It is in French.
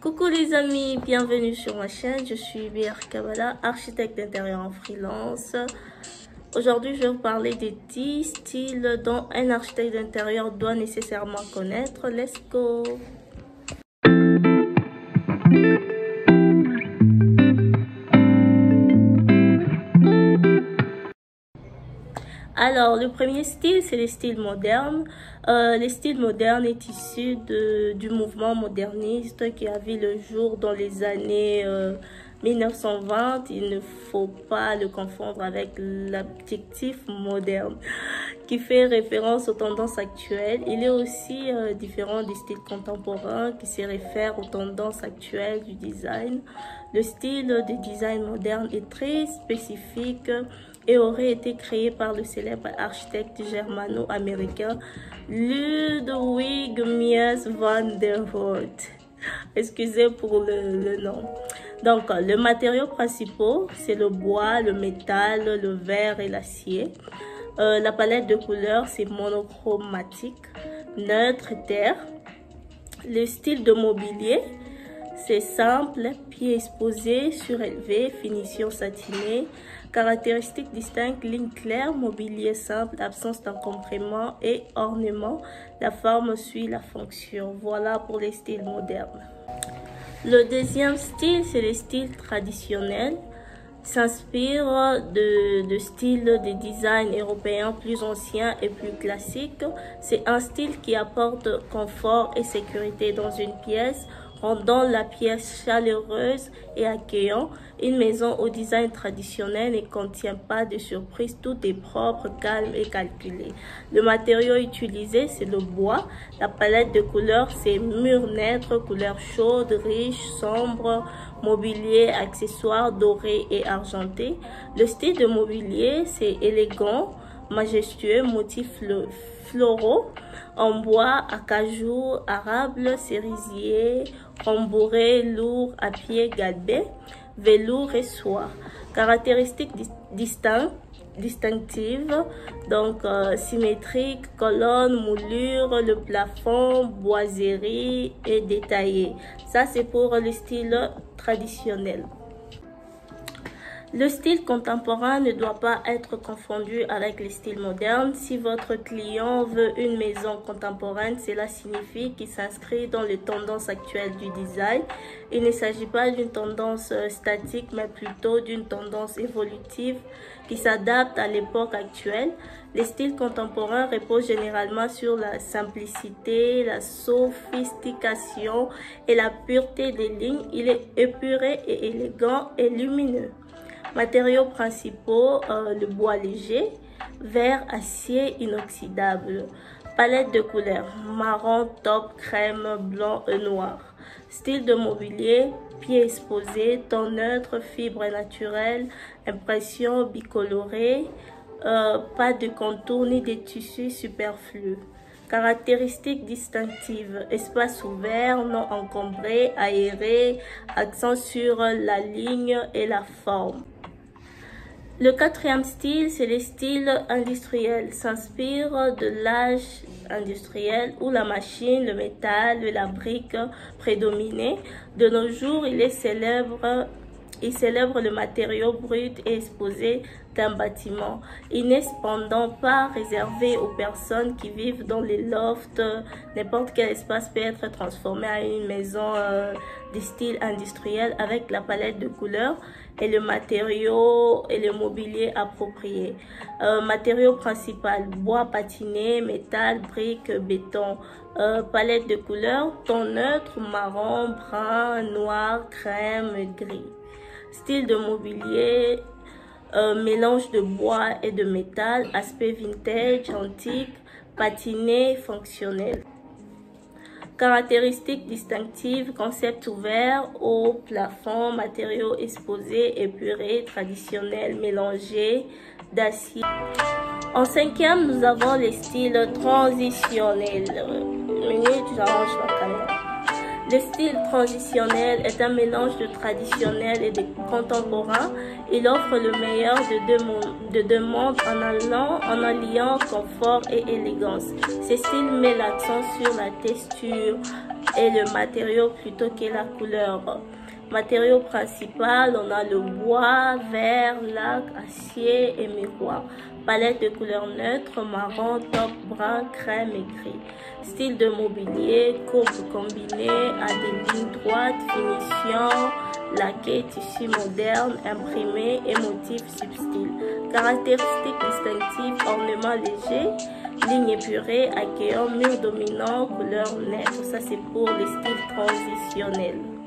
Coucou les amis, bienvenue sur ma chaîne, je suis Bir Kabala, architecte d'intérieur en freelance. Aujourd'hui, je vais vous parler des 10 styles dont un architecte d'intérieur doit nécessairement connaître. Let's go! Alors, le premier style, c'est le style moderne. Le style moderne est issu du mouvement moderniste qui a vu le jour dans les années 1920. Il ne faut pas le confondre avec l'adjectif moderne qui fait référence aux tendances actuelles. Il est aussi différent du style contemporain qui se réfère aux tendances actuelles du design. Le style de design moderne est très spécifique et aurait été créé par le célèbre architecte germano-américain Ludwig Mies van der Rohe. Excusez pour le nom. Donc, le matériau principal, c'est le bois, le métal, le verre et l'acier. La palette de couleurs, c'est monochromatique, neutre, terre. Le style de mobilier, c'est simple, pieds exposés, surélevé, finition satinée. Caractéristiques distinctes, ligne claire, mobilier simple, absence d'encombrement et ornement. La forme suit la fonction. Voilà pour les styles modernes. Le deuxième style, c'est le style traditionnel. S'inspire de styles de design européens plus anciens et plus classiques. C'est un style qui apporte confort et sécurité dans une pièce, rendant la pièce chaleureuse et accueillante. Une maison au design traditionnel ne contient pas de surprise, tout est propre, calme et calculé. Le matériau utilisé, c'est le bois. La palette de couleurs, c'est mur neutre, couleurs chaudes, riches, sombres, mobilier, accessoires dorés et argentés. Le style de mobilier, c'est élégant, majestueux, motifs floraux, en bois, acajou, arable, cerisier, rembourré, lourd, à pied, galbé, velours et soie. Caractéristiques distinctives, donc symétrique, colonne, moulure, le plafond, boiserie et détaillé. Ça, c'est pour le style traditionnel. Le style contemporain ne doit pas être confondu avec le style moderne. Si votre client veut une maison contemporaine, cela signifie qu'il s'inscrit dans les tendances actuelles du design. Il ne s'agit pas d'une tendance statique, mais plutôt d'une tendance évolutive qui s'adapte à l'époque actuelle. Les styles contemporains reposent généralement sur la simplicité, la sophistication et la pureté des lignes. Il est épuré et élégant et lumineux. Matériaux principaux, le bois léger, verre, acier inoxydable. Palette de couleurs, marron, taupe, crème, blanc et noir. Style de mobilier, pieds exposés, ton neutre, fibres naturelles, impression bicolorée, pas de contour ni de tissus superflus. Caractéristiques distinctives, espace ouvert, non encombré, aéré, accent sur la ligne et la forme. Le quatrième style, c'est le style industriel. S'inspire de l'âge industriel où la machine, le métal, la brique prédominaient. De nos jours, il célèbre le matériau brut et exposé d'un bâtiment. Il n'est cependant pas réservé aux personnes qui vivent dans les lofts. N'importe quel espace peut être transformé en une maison de style industriel avec la palette de couleurs et le matériau et le mobilier approprié. Matériau principal, bois patiné, métal, briques, béton. Palette de couleurs, ton neutre, marron, brun, noir, crème, gris. Style de mobilier, mélange de bois et de métal, aspect vintage, antique, patiné, fonctionnel. Caractéristiques distinctives, concept ouvert, haut, plafond, matériaux exposés, épurés, traditionnels, mélangés, d'acier. En cinquième, nous avons les styles transitionnels. J'arrange ma caméra. Le style transitionnel est un mélange de traditionnel et de contemporain. Il offre le meilleur de deux mondes en alliant confort et élégance. Ce style met l'accent sur la texture et le matériau plutôt que la couleur. Matériaux principaux, on a le bois, verre, lac, acier et miroir. Palette de couleurs neutres, marron, top, brun, crème et gris. Style de mobilier, courbe combinée à des lignes droites, finition, laqué, tissu moderne, imprimé et motifs subtils. Caractéristiques distinctives, ornements légers, lignes épurées, accueillant, mur dominant, couleur nette. Ça c'est pour les styles transitionnels.